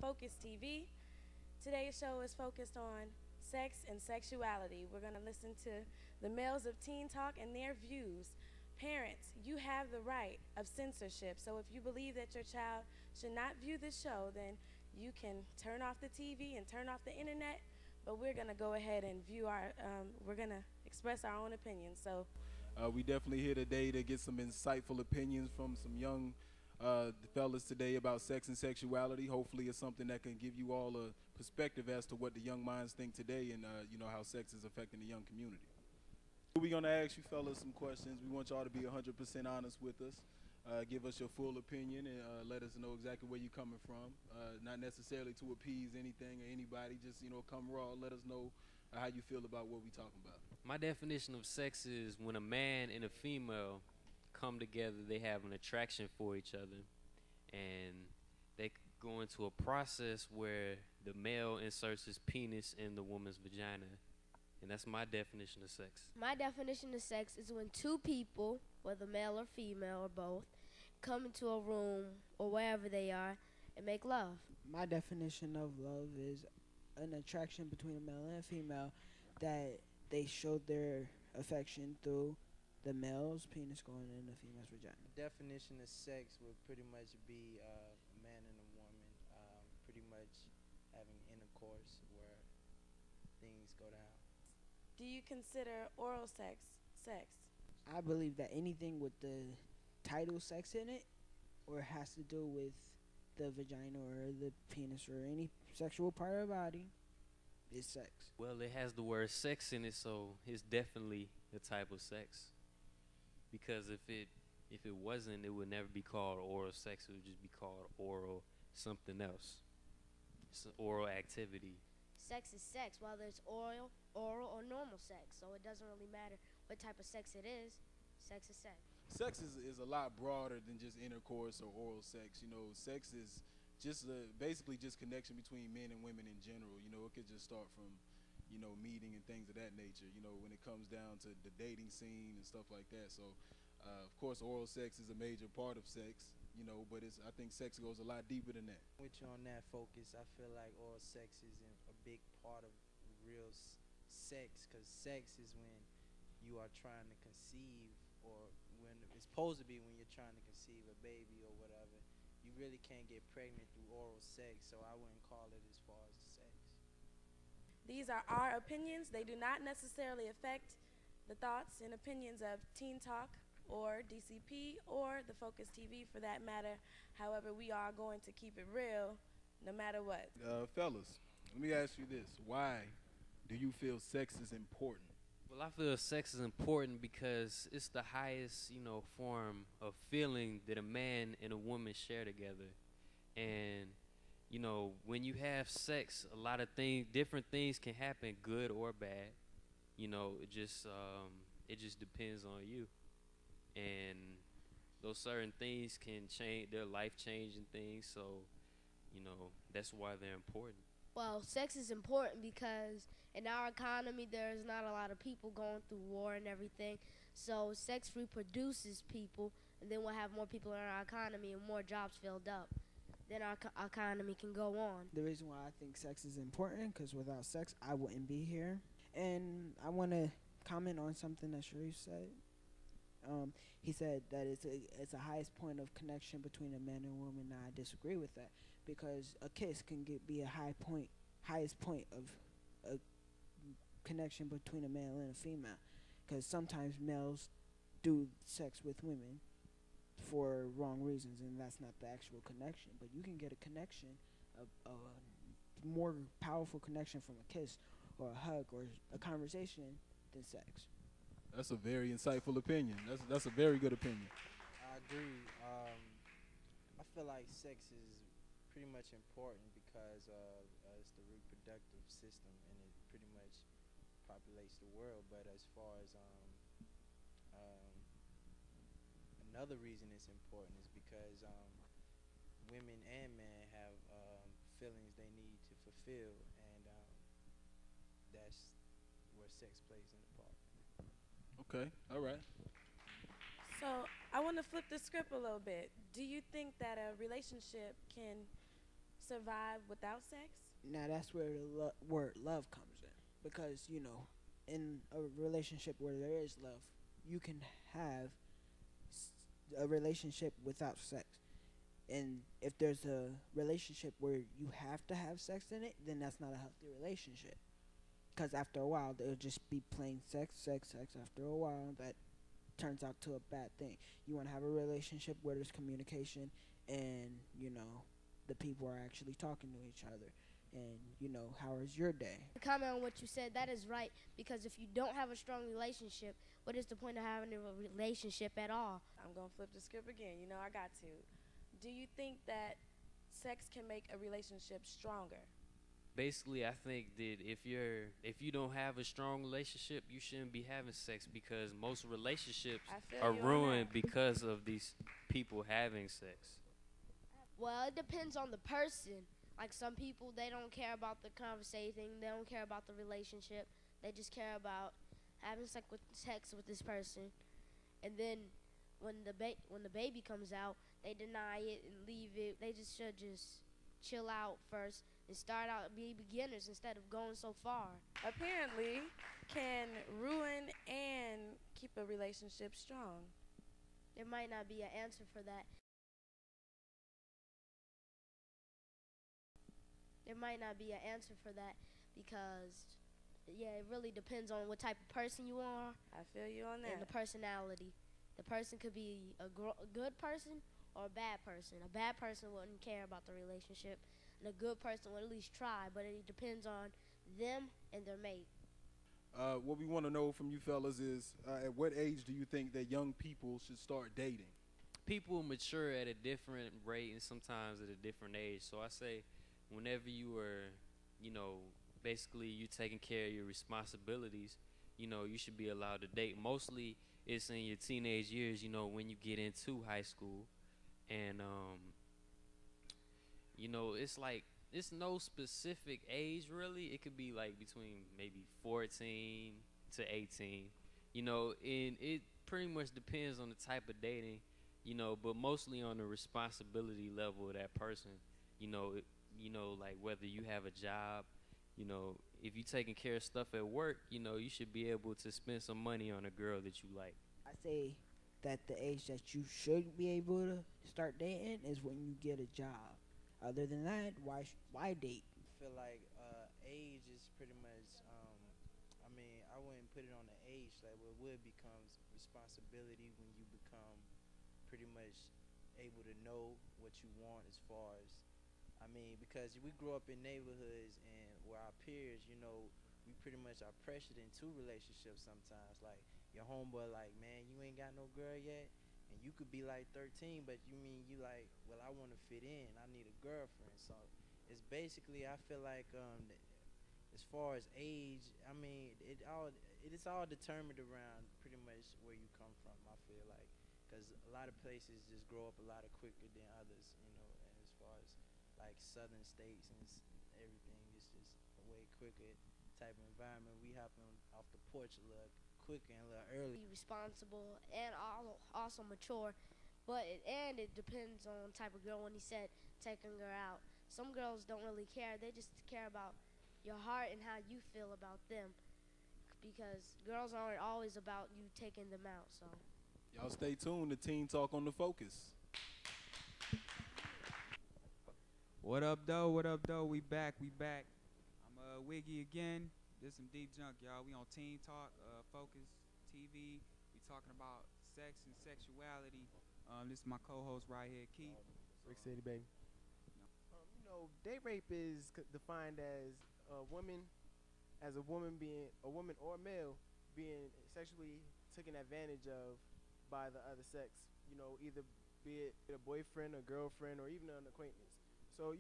Focus TV. Today's show is focused on sex and sexuality. We're going to listen to the males of Teen Talk and their views. Parents, you have the right of censorship, so if you believe that your child should not view this show, then you can turn off the TV and turn off the internet, but we're going to go ahead and we're going to express our own opinions. So we definitely here today to get some insightful opinions from some young fellas today about sex and sexuality. Hopefully it's something that can give you all a perspective as to what the young minds think today and how sex is affecting the young community. We're going to ask you fellas some questions. We want y'all to be 100% honest with us. Give us your full opinion and let us know exactly where you're coming from. Not necessarily to appease anything or anybody, just come raw. Let us know how you feel about what we're talking about. My definition of sex is when a man and a female come together, they have an attraction for each other, and they go into a process where the male inserts his penis in the woman's vagina. And that's my definition of sex. My definition of sex is when two people, whether male or female or both, come into a room or wherever they are and make love. My definition of love is an attraction between a male and a female that they show their affection through the male's penis going in the female's vagina. The definition of sex would pretty much be a man and a woman pretty much having intercourse where things go down. do you consider oral sex sex? I believe that anything with the title sex in it or has to do with the vagina or the penis or any sexual part of the body is sex. Well, it has the word sex in it, so it's definitely a type of sex. Because if it wasn't, it would never be called oral sex. It would just be called oral something else. It's an oral activity. Sex is sex, whether it's oral or normal sex. So it doesn't really matter what type of sex it is. Sex is sex. Sex is a lot broader than just intercourse or oral sex. Sex is just basically just connection between men and women in general. It could just start from, meeting and things of that nature, when it comes down to the dating scene and stuff like that. So, of course, oral sex is a major part of sex, but I think sex goes a lot deeper than that. With you on that focus, I feel like oral sex isn't a big part of real sex, because sex is when you are trying to conceive, or when it's supposed to be when you're trying to conceive a baby or whatever. You really can't get pregnant through oral sex, so I wouldn't call it as far as sex. These are our opinions. They do not necessarily affect the thoughts and opinions of Teen Talk or DCP or the Focus TV for that matter. However, we are going to keep it real no matter what. Fellas, let me ask you this. Why do you feel sex is important? Well, I feel sex is important because it's the highest, form of feeling that a man and a woman share together. And, when you have sex, a lot of different things can happen, good or bad. It just depends on you. And those certain things can change, they're life-changing things, so, that's why they're important. Well, sex is important because in our economy, there's not a lot of people going through war and everything. So sex reproduces people, and then we'll have more people in our economy and more jobs filled up. Then our economy can go on. The reason why I think sex is important, because without sex, I wouldn't be here. And I want to comment on something that Sharif said. He said that it's a highest point of connection between a man and a woman. Now, I disagree with that, because a kiss can be a highest point of a connection between a male and a female, because sometimes males do sex with women for wrong reasons, and that's not the actual connection. But you can get a connection, a more powerful connection from a kiss or a hug or a conversation than sex. That's a very insightful opinion. That's a very good opinion. I agree. I feel like sex is pretty much important because it's the reproductive system, and it pretty much populates the world. But as far as another reason it's important is because women and men have feelings they need to fulfill, and that's where sex plays in the part. Okay, all right. So I want to flip the script a little bit. Do you think that a relationship can survive without sex? Now that's where the word love comes in, because in a relationship where there is love, you can have a relationship without sex. And if there's a relationship where you have to have sex in it, then that's not a healthy relationship. Because after a while, they'll just be plain sex, sex, sex. After a while, that turns out to a bad thing. You want to have a relationship where there's communication and, the people are actually talking to each other. And, how is your day? To comment on what you said, that is right. Because if you don't have a strong relationship, what is the point of having a relationship at all? I'm going to flip the script again. I got to. Do you think that sex can make a relationship stronger? Basically, I think that if you don't have a strong relationship, you shouldn't be having sex, because most relationships are ruined because of these people having sex. Well, it depends on the person. Like some people, they don't care about the conversation, they don't care about the relationship. They just care about having sex with this person. And then when the baby comes out, they deny it and leave it. They just should just chill out first and start out be beginners instead of going so far. Apparently, can ruin and keep a relationship strong. There might not be an answer for that. There might not be an answer for that because, it really depends on what type of person you are. I feel you on that. And the personality. The person could be a good person or a bad person. A bad person wouldn't care about the relationship, and a good person would at least try, but it depends on them and their mate. What we want to know from you fellas is, at what age do you think that young people should start dating? People mature at a different rate and sometimes at a different age. So I say whenever you are, basically you taking care of your responsibilities, you should be allowed to date. Mostly it's in your teenage years, when you get into high school. And, it's like, it's no specific age really. It could be like between maybe 14 to 18, and it pretty much depends on the type of dating, but mostly on the responsibility level of that person, like whether you have a job, if you're taking care of stuff at work, you should be able to spend some money on a girl that you like. I say that the age that you should be able to start dating is when you get a job. Other than that, why date? I feel like age is pretty much, I wouldn't put it on the age level. It would becomes responsibility when you become pretty much able to know what you want as far as, because we grew up in neighborhoods and where our peers, we pretty much are pressured into relationships sometimes. Like your homeboy, like, man, you ain't got no girl yet. And you could be like 13, but you like, well, I want to fit in. I need a girlfriend. So it's basically, I feel like, as far as age, it is all determined around pretty much where you come from. I feel like, because a lot of places just grow up a lot quicker than others. As far as like southern states and everything, it's just a way quicker type of environment. We hopping off the porch a little quicker and a little early. Be responsible and also mature, but it depends on type of girl. When he said taking her out, some girls don't really care. They just care about your heart and how you feel about them, because girls aren't always about you taking them out. So Y'all stay tuned to Teen Talk on the Focus. What up, though? What up, though? We back. I'm Wiggy again. This some deep junk, y'all. We on Teen Talk, Focus TV. We talking about sex and sexuality. This is my co-host right here, Keith. Rick City, baby. Date rape is defined as a woman being a woman or male being sexually taken advantage of by the other sex. Either be it a boyfriend, a girlfriend, or even an acquaintance. So,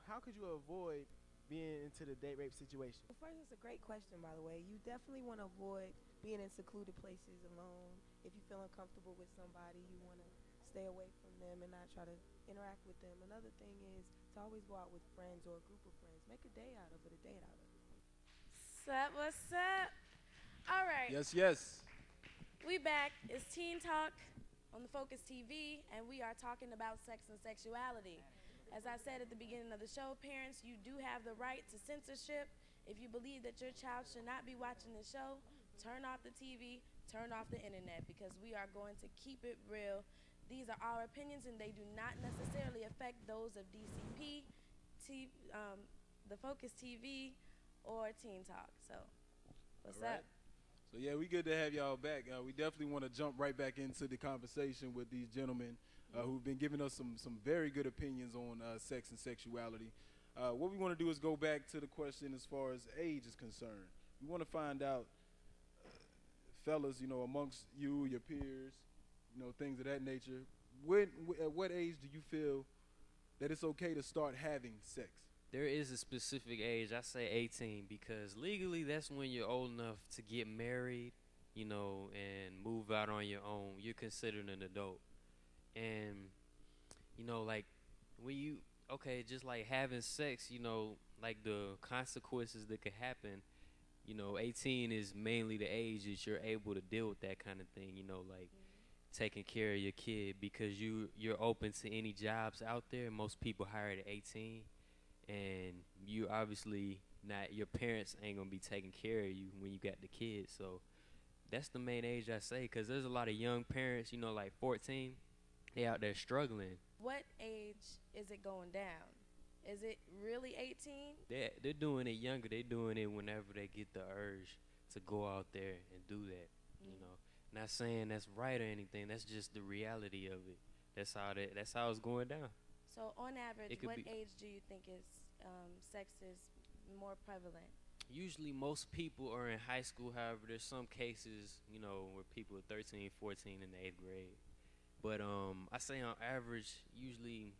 how could you avoid being into the date rape situation? Well, first, it's a great question, by the way. You definitely want to avoid being in secluded places alone. If you feel uncomfortable with somebody, you want to stay away from them and not try to interact with them. Another thing is to always go out with friends or a group of friends. Make a day out of it, a date out of it. What's up? All right. Yes. We back. It's Teen Talk on the Focus TV, and we are talking about sex and sexuality. As I said at the beginning of the show, parents, you do have the right to censorship. If you believe that your child should not be watching the show, turn off the TV, turn off the internet, because we are going to keep it real. These are our opinions, and they do not necessarily affect those of DCP, the Focus TV, or Teen Talk. So, what's up? So yeah, we good to have y'all back. We definitely want to jump right back into the conversation with these gentlemen who've been giving us some very good opinions on sex and sexuality. What we want to do is go back to the question as far as age is concerned. We want to find out, fellas, amongst you, your peers, things of that nature. At what age do you feel that it's okay to start having sex? There is a specific age. I say 18 because legally that's when you're old enough to get married, and move out on your own. You're considered an adult. And, like when just like having sex, like the consequences that could happen, 18 is mainly the age that you're able to deal with that kind of thing, like taking care of your kid, because you're open to any jobs out there. Most people hired at 18. And you obviously not, your parents ain't gonna be taking care of you when you got the kids. So that's the main age I say, because there's a lot of young parents, like 14, they out there struggling. What age is it going down? Is it really 18? They're doing it younger. They're doing it whenever they get the urge to go out there and do that. Not saying that's right or anything. That's just the reality of it. That's how it's going down. So on average, what age do you think is sex is more prevalent? Usually most people are in high school. However, there's some cases, where people are 13, 14 in the 8th grade. But I say on average, usually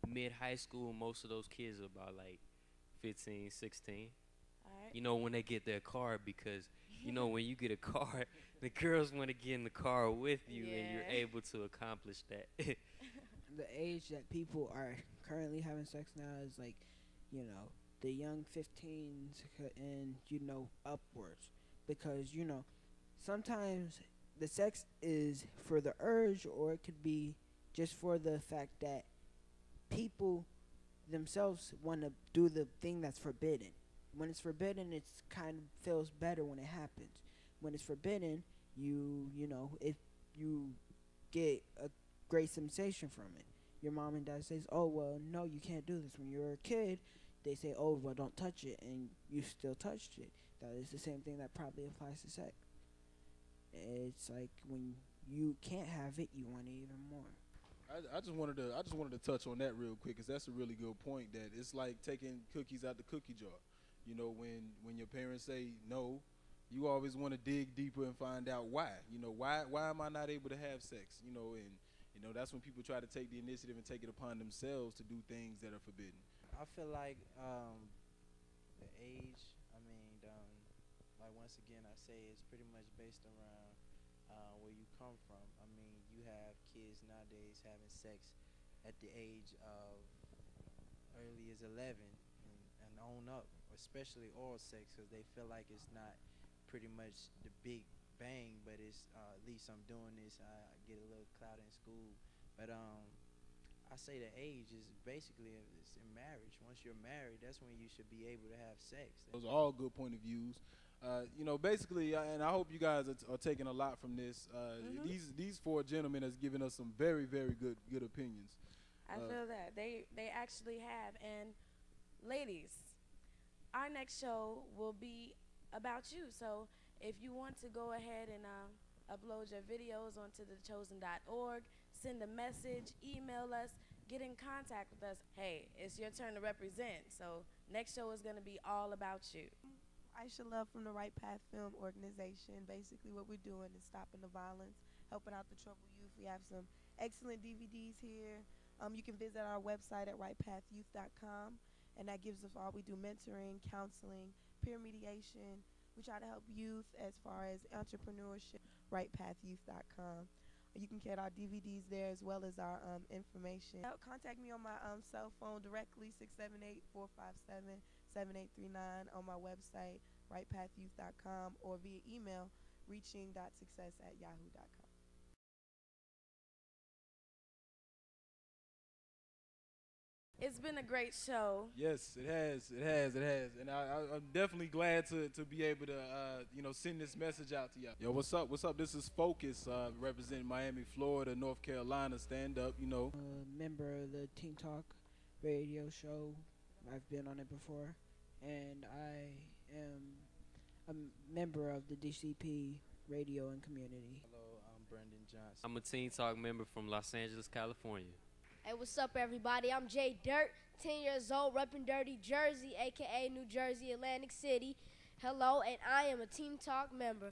mid-high school, most of those kids are about like 15, 16. All right. When they get their car, because, when you get a car, the girls want to get in the car with you, and you're able to accomplish that. The age that people are currently having sex now is like, the young 15s and, upwards. Because, sometimes the sex is for the urge, or it could be just for the fact that people themselves want to do the thing that's forbidden. When it's forbidden, it kind of feels better when it happens. When it's forbidden, if you get a great sensation from it. Your mom and dad says, oh, well, no, you can't do this. When you're a kid, they say, oh, well, don't touch it, and you still touched it. That is the same thing that probably applies to sex. It's like when you can't have it, you want it even more. I just wanted to touch on that real quick, because that's a really good point. That it's like taking cookies out the cookie jar. When your parents say no, you always want to dig deeper and find out why. Why am I not able to have sex? And that's when people try to take the initiative and take it upon themselves to do things that are forbidden. I feel like the age, like once again I say, it's pretty much based around where you come from. You have kids nowadays having sex at the age of early as 11 and on up, especially oral sex, because they feel like it's not pretty much the big bang, but it's at least I'm doing this, I get a little clout in school. But I say the age is basically it's in marriage. Once you're married, that's when you should be able to have sex. Those are all good point of views. Basically, and I hope you guys are taking a lot from this. These four gentlemen has given us some very, very good opinions. I feel that they actually have. And ladies, our next show will be about you. So if you want to go ahead and upload your videos onto dachosenorg, send a message, email us, get in contact with us. Hey, it's your turn to represent. So next show is going to be all about you. Aisha Love from the Right Path Film Organization. Basically what we're doing is stopping the violence, helping out the troubled youth. We have some excellent DVDs here. You can visit our website at rightpathyouth.com, and that gives us all. We do mentoring, counseling, peer mediation. We try to help youth as far as entrepreneurship, rightpathyouth.com. You can get our DVDs there as well as our information. Contact me on my cell phone directly, 678-457-7839, on my website, rightpathyouth.com, or via email, reaching.success@yahoo.com. It's been a great show. Yes, it has. It has. It has. And I'm definitely glad to be able to, send this message out to y'all. Yo, what's up? What's up? This is Focus, representing Miami, Florida, North Carolina. Stand up, A member of the Teen Talk radio show. I've been on it before. And I am a member of the DCP radio and community. Hello, I'm Brendan Johnson. I'm a Teen Talk member from Los Angeles, California. Hey, what's up, everybody? I'm Jay Dirt, 10 years old, repping Dirty Jersey, a.k.a. New Jersey, Atlantic City. Hello, and I am a Teen Talk member.